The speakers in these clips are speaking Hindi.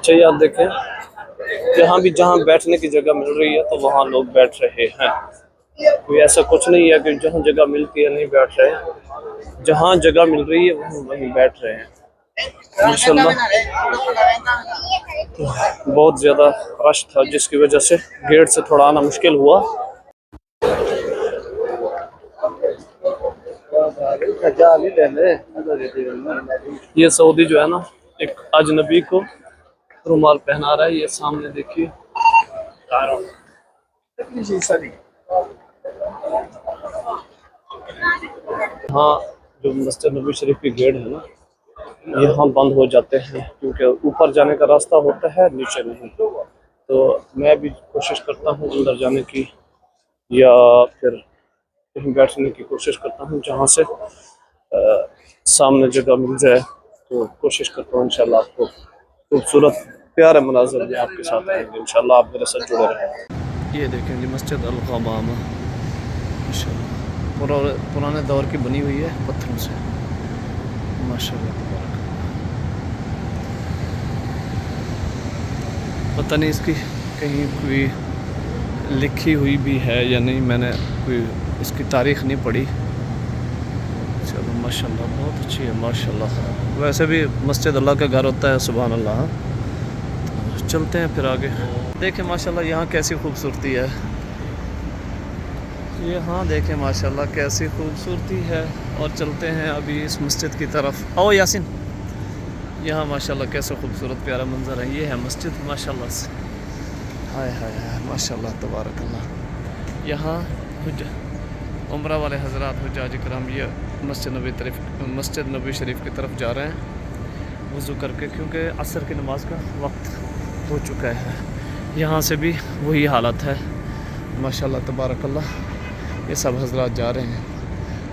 अच्छा यार देखें, यहाँ भी जहाँ बैठने की जगह मिल रही है तो वहाँ लोग बैठ रहे हैं। कोई ऐसा कुछ नहीं है कि जहाँ जगह मिलती है नहीं बैठ रहे, जहाँ जगह मिल रही है वहाँ वहीं बैठ रहे हैं माशाल्लाह। बहुत ज़्यादा रश था जिसकी वजह से गेट से थोड़ा आना मुश्किल हुआ। ये सऊदी जो है ना, एक अजनबी को रुमाल पहना रहा है। ये सामने देखिए, हाँ जो मस्जिद नबी शरीफ की गेट है ना, यहाँ बंद हो जाते हैं क्योंकि ऊपर जाने का रास्ता होता है, नीचे नहीं। तो मैं भी कोशिश करता हूँ अंदर जाने की, या फिर कहीं बैठने की कोशिश करता हूँ जहाँ से सामने जगह मिल जाए। तो कोशिश करता हूँ इंशाल्लाह आपको खूबसूरत प्यारे मनाज़िर भी आपके साथ आएंगे इंशाल्लाह, आप मेरे साथ जुड़े रहें। ये देखें जी मस्जिद अल-गमामा माशाल्लाह पुराने दौर की बनी हुई है पत्थरों से माशाल्लाह। पता नहीं इसकी कहीं कोई लिखी हुई भी है या नहीं, मैंने कोई इसकी तारीख़ नहीं पढ़ी। चलो माशाल्लाह बहुत अच्छी है माशाल्लाह। वैसे भी मस्जिद अल्लाह का घर होता है, सुभान अल्लाह। तो चलते हैं फिर आगे। देखें माशाल्लाह यहाँ कैसी खूबसूरती है, ये हाँ देखें माशाल्लाह कैसी खूबसूरती है। और चलते हैं अभी इस मस्जिद की तरफ। आओ यासिन, यहाँ माशाल्लाह कैसा खूबसूरत प्यारा मंज़र है। ये है मस्जिद माशाल्लाह से, हाय हाय हाय माशाल्लाह तबारकल्लाह। यहाँ उम्रा वाले हज़रात हुज्जाज इकराम ये मस्जिद नबी शरीफ की तरफ जा रहे हैं वज़ू करके, क्योंकि असर की नमाज का वक्त हो चुका है। यहाँ से भी वही हालत है माशाल्लाह तबारकल्लाह। ये सब हज़रात जा रहे हैं।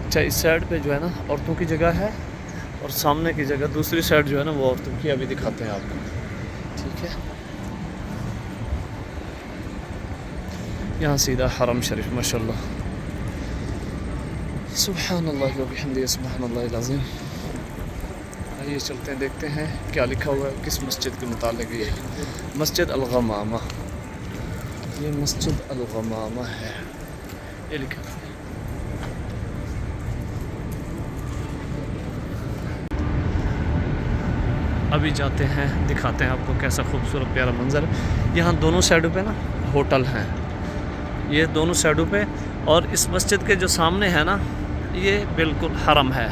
अच्छा इस साइड पे जो है ना औरतों की जगह है, और सामने की जगह दूसरी साइड जो है ना वो औरतों की, अभी दिखाते हैं आपको, ठीक है। यहाँ सीधा हरम शरीफ माशाल्लाह, सुब्हानल्लाह व बिहम्दिही सुब्हानल्लाहिल अज़ीम। आइए चलते हैं देखते हैं क्या लिखा हुआ है किस मस्जिद के मुतालिक। ये मस्जिद अल-गमामा, ये मस्जिद अल-गमामा है, ये लिखा है। अभी जाते हैं दिखाते हैं आपको कैसा खूबसूरत प्यारा मंज़र। यहाँ दोनों साइडों पे ना होटल हैं, ये दोनों साइडों पे। और इस मस्जिद के जो सामने है ना ये बिल्कुल हरम है।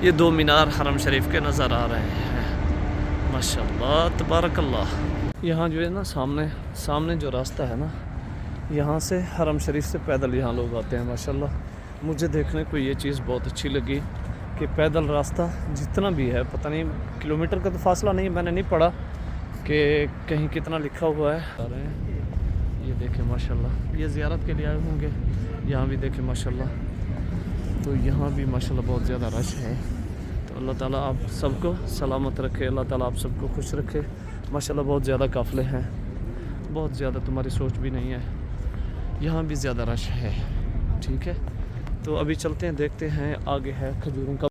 ये दो मीनार हरम शरीफ के नज़र आ रहे हैं माशाल्लाह तबारकल्लाह। यहाँ जो है ना सामने जो रास्ता है ना, यहाँ से हरम शरीफ से पैदल यहाँ लोग आते हैं माशाल्लाह। मुझे देखने को ये चीज़ बहुत अच्छी लगी कि पैदल रास्ता जितना भी है, पता नहीं किलोमीटर का तो फासला नहीं, मैंने नहीं पढ़ा कि कहीं कितना लिखा हुआ है। आ रहे हैं ये देखें माशाल्लाह, ये ज़ियारत के लिए आए होंगे। यहाँ भी देखें माशाल्लाह, तो यहाँ भी माशाल्लाह बहुत ज़्यादा रश है। तो अल्लाह ताला आप सबको सलामत रखे, अल्लाह ताला आप सबको खुश रखे माशाल्लाह। बहुत ज़्यादा काफ़िले हैं, बहुत ज़्यादा, तुम्हारी सोच भी नहीं है। यहाँ भी ज़्यादा रश है, ठीक है। तो अभी चलते हैं देखते हैं आगे है खजूरों का